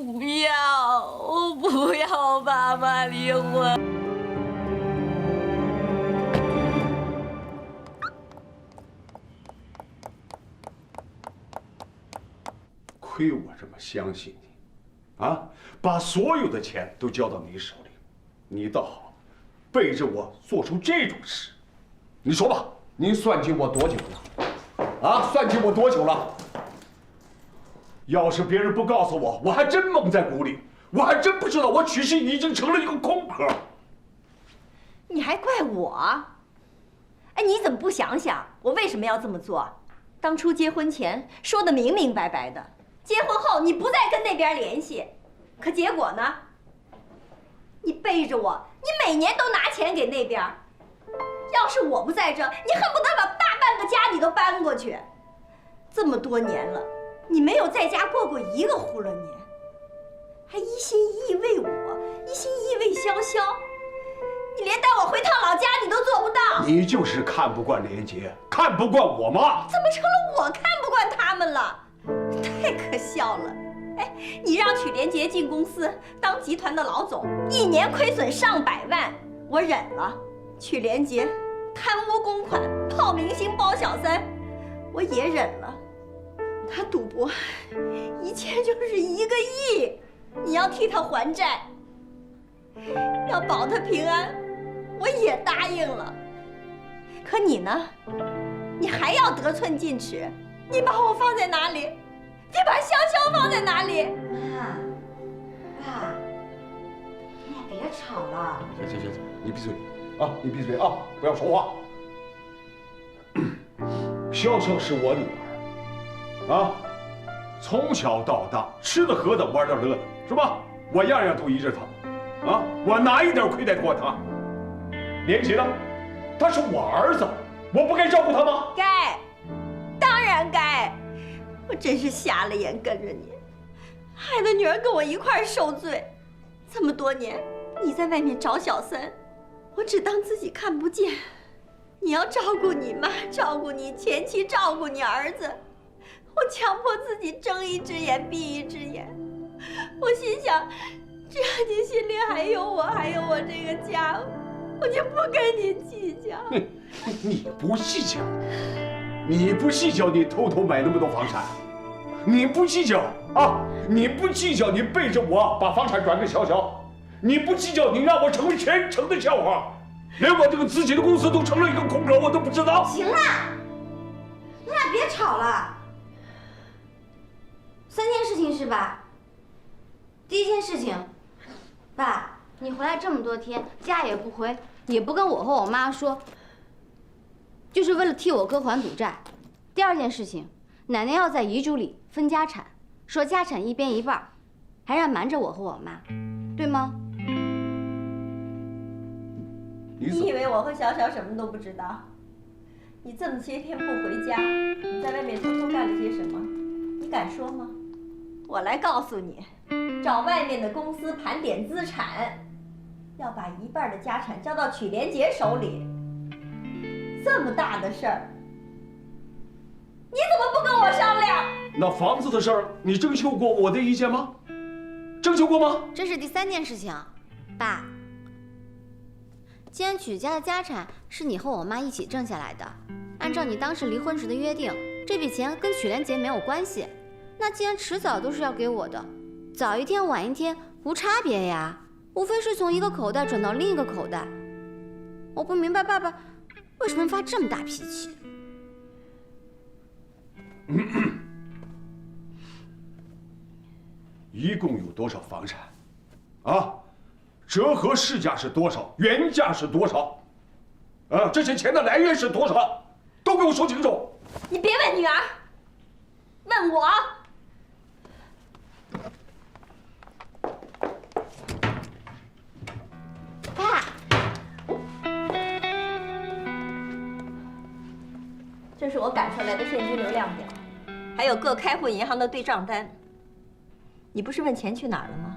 不要，我不要爸妈离婚。亏我这么相信你，啊，把所有的钱都交到你手里，你倒好，背着我做出这种事。你说吧，你算计我多久了？啊，算计我多久了？要是别人不告诉我，我还真蒙在鼓里，我还真不知道我娶妻已经成了一个空壳。你还怪我？哎，你怎么不想想我为什么要这么做？当初结婚前说的明明白白的，结婚后你不再跟那边联系，可结果呢？你背着我，你每年都拿钱给那边。要是我不在这，你恨不得把大半个家你都搬过去。这么多年了，你没有在家过过一个呼噜年，还一心一意为我，一心一意为潇潇。你连带我回趟老家你都做不到。你就是看不惯连杰，看不惯我妈。怎么成了我看不惯他们了？太可笑了！哎，你让曲连杰进公司当集团的老总，一年亏损上百万，我忍了。曲连杰贪污公款、泡明星、包小三，我也忍了。他赌博，一欠就是1个亿，你要替他还债，要保他平安，我也答应了。可你呢？你还要得寸进尺，你把我放在哪里？你把潇潇放在哪里？妈，爸，你俩别吵了。行，你闭嘴啊！你闭嘴啊！不要说话。潇潇是我女儿，啊，从小到大吃的喝的玩的乐的，是吧？我样样都依着她，啊，我哪一点亏待过她？连杰呢？他是我儿子，我不该照顾他吗？该，当然该。我真是瞎了眼跟着你，害得女儿跟我一块儿受罪。这么多年，你在外面找小三，我只当自己看不见。你要照顾你妈，照顾你前妻，照顾你儿子，我强迫自己睁一只眼闭一只眼。我心想，只要你心里还有我，还有我这个家，我就不跟你计较。你不计较，你不计较，你偷偷买那么多房产，你不计较啊！你不计较，你背着我把房产转给潇潇，你不计较，你让我成为全城的笑话，连我这个自己的公司都成了一个空壳，我都不知道。行了，你俩别吵了。3件事情是吧？第一件事情，爸，你回来这么多天，家也不回，也不跟我和我妈说，就是为了替我哥还赌债。第二件事情，奶奶要在遗嘱里分家产，说家产1边1半，还让瞒着我和我妈，对吗？你以为我和小小什么都不知道？你这么些天不回家，你在外面偷偷干了些什么？你敢说吗？我来告诉你，找外面的公司盘点资产，要把1半的家产交到曲连杰手里。这么大的事儿，你怎么不跟我商量？那房子的事儿，你征求过我的意见吗？征求过吗？这是第3件事情，爸。既然曲家的家产是你和我妈一起挣下来的，按照你当时离婚时的约定，这笔钱跟曲连杰没有关系。那既然迟早都是要给我的，早一天晚一天无差别呀，无非是从一个口袋转到另一个口袋。我不明白爸爸为什么发这么大脾气。一共有多少房产？啊，折合市价是多少？原价是多少？啊，这些钱的来源是多少？都给我说清楚！你别问女儿，问我。爸，这是我赶出来的现金流量表，还有各开户银行的对账单。你不是问钱去哪儿了吗？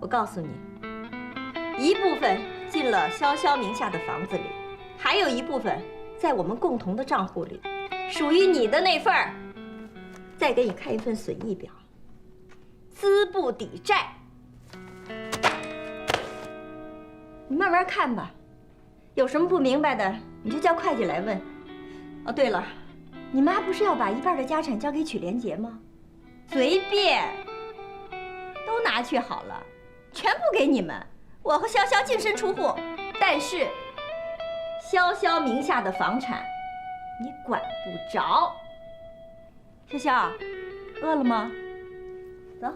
我告诉你，一部分进了潇潇名下的房子里，还有一部分在我们共同的账户里，属于你的那份儿。再给你开一份损益表，资不抵债。你慢慢看吧，有什么不明白的，你就叫会计来问。哦，对了，你妈不是要把一半的家产交给曲连杰吗？随便，都拿去好了，全部给你们。我和潇潇净身出户，但是潇潇名下的房产你管不着。潇潇，饿了吗？走，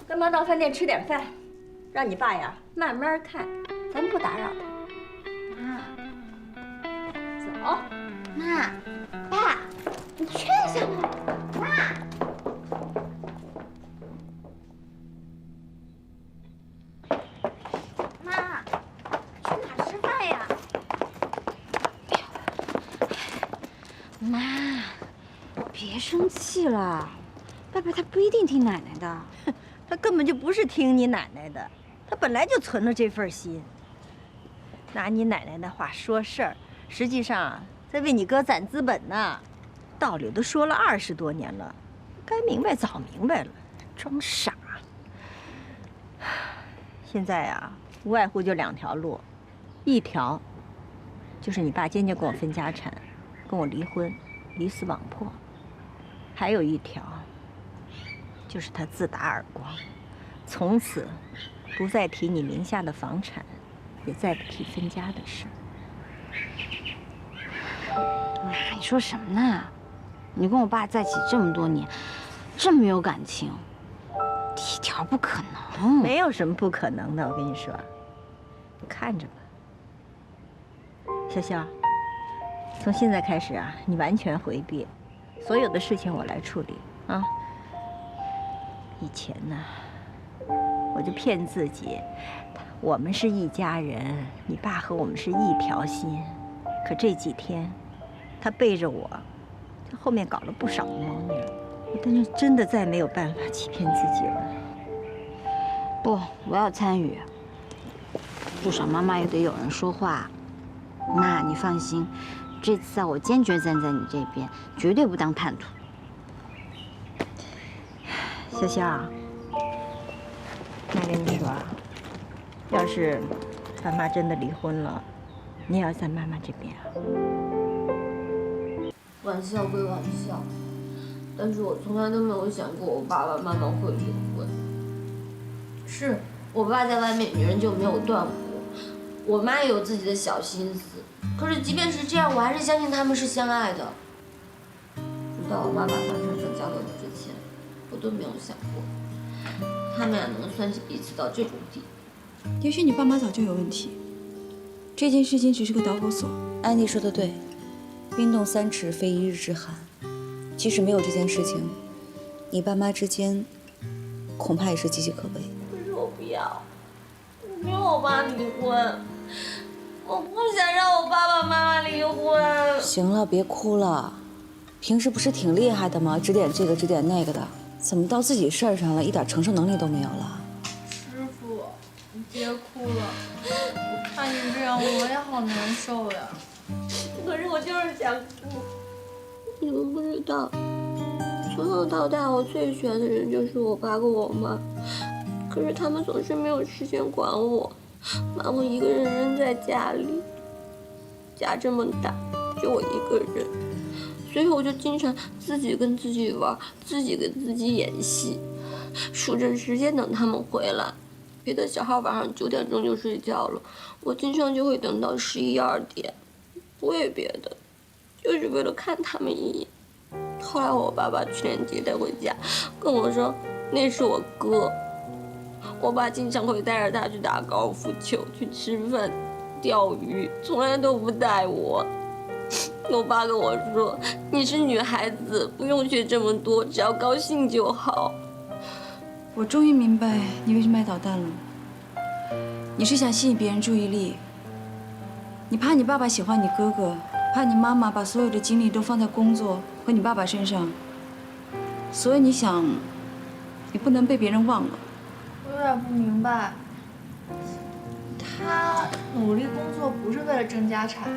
跟妈到饭店吃点饭，让你爸呀慢慢看，咱不打扰他。妈，走。妈，爸，你劝一下我。妈。妈，去哪儿吃饭呀？妈，别生气了，爸爸他不一定听奶奶的。他根本就不是听你奶奶的，他本来就存了这份心。拿你奶奶的话说事儿，实际上在为你哥攒资本呢。道理都说了20多年了，该明白早明白了，装傻。现在啊，无外乎就2条路，一条就是你爸坚决跟我分家产，跟我离婚，鱼死网破；还有一条就是他自打耳光，从此不再提你名下的房产，也再不提分家的事。妈，你说什么呢？你跟我爸在一起这么多年，这么有感情，第一条不可能。没有什么不可能的，我跟你说，你看着吧。潇潇，从现在开始啊，你完全回避，所有的事情我来处理啊。以前呢，我就骗自己，我们是一家人，你爸和我们是一条心。可这几天，他背着我，在后面搞了不少的猫腻，我真的再没有办法欺骗自己了。不，我要参与，至少妈妈也得有人说话。妈，你放心，这次啊，我坚决站在你这边，绝对不当叛徒。潇潇，妈跟你说啊，要是爸妈真的离婚了，你也要在妈妈这边啊。玩笑归玩笑，但是我从来都没有想过我爸爸妈妈会离婚。是我爸在外面女人就没有断过，我妈也有自己的小心思。可是即便是这样，我还是相信他们是相爱的。直到我妈把房产证交给我之前，我都没有想过他们俩能算计彼此到这种地步。也许你爸妈早就有问题，这件事情只是个导火索。安迪说的对，冰冻3尺非一日之寒。即使没有这件事情，你爸妈之间恐怕也是岌岌可危。可是我不要，我不要我爸离婚，我不想让我爸爸妈妈离婚。行了，别哭了。平时不是挺厉害的吗？指点这个指点那个的，怎么到自己事儿上了，一点承受能力都没有了？师傅，你别哭了，我看你这样我也好难受呀。可是我就是想哭。你们不知道，从小到大我最喜欢的人就是我爸跟我妈，可是他们总是没有时间管我，把我一个人扔在家里。家这么大，就我一个人，所以我就经常自己跟自己玩，自己跟自己演戏，数着时间等他们回来。别的小孩晚上9点钟就睡觉了，我经常就会等到11、2点，不为别的，就是为了看他们一眼。后来我爸把曲连杰带回家，跟我说那是我哥。我爸经常会带着他去打高尔夫球，去吃饭、钓鱼，从来都不带我。我爸跟我说，你是女孩子，不用学这么多，只要高兴就好。我终于明白你为什么爱捣蛋了。你是想吸引别人注意力，你怕你爸爸喜欢你哥哥，怕你妈妈把所有的精力都放在工作和你爸爸身上，所以你想，你不能被别人忘了。我有点不明白，他努力工作不是为了争家产，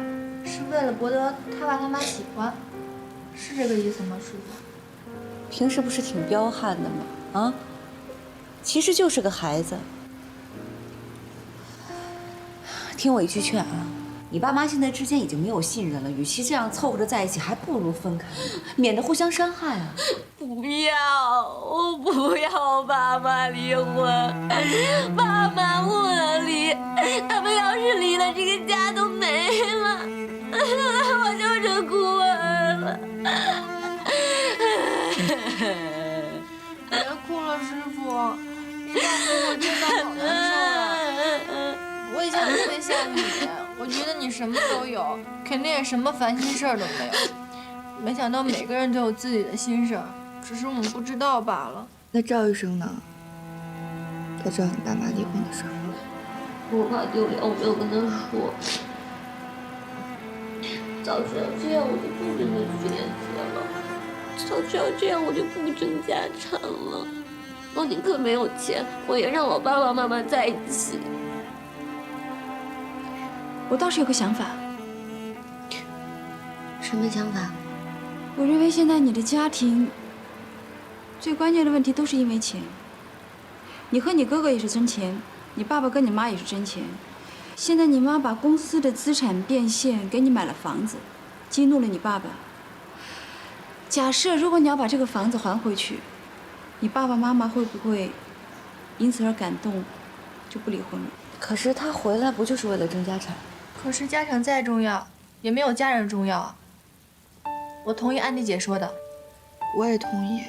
是为了博得他爸他妈喜欢，是这个意思吗，师傅？平时不是挺彪悍的吗？啊，其实就是个孩子。听我一句劝啊，你爸妈现在之间已经没有信任了，与其这样凑合着在一起，还不如分开，免得互相伤害啊。不要，我不要爸妈离婚，爸妈不能离，他们要是离了，这个家都没了，我就成孤儿了。别哭了，师傅，你让哥哥听到好难受啊。我以前特别羡慕你，我觉得你什么都有，肯定也什么烦心事儿都没有。没想到每个人都有自己的心事儿，只是我们不知道罢了。那赵医生呢？他知道你爸妈离婚的事儿吗？我怕丢脸，我没有跟他说。早知道这样，我就不跟他去连接了。早知道这样，我就不争家产了。我宁可没有钱，我也让我爸爸妈妈在一起。我倒是有个想法。什么想法？我认为现在你的家庭最关键的问题都是因为钱。你和你哥哥也是真钱，你爸爸跟你妈也是真钱。现在你妈把公司的资产变现，给你买了房子，激怒了你爸爸。假设如果你要把这个房子还回去，你爸爸妈妈会不会因此而感动，就不离婚了？可是他回来不就是为了争家产？可是家产再重要，也没有家人重要啊。我同意安迪姐说的。我也同意。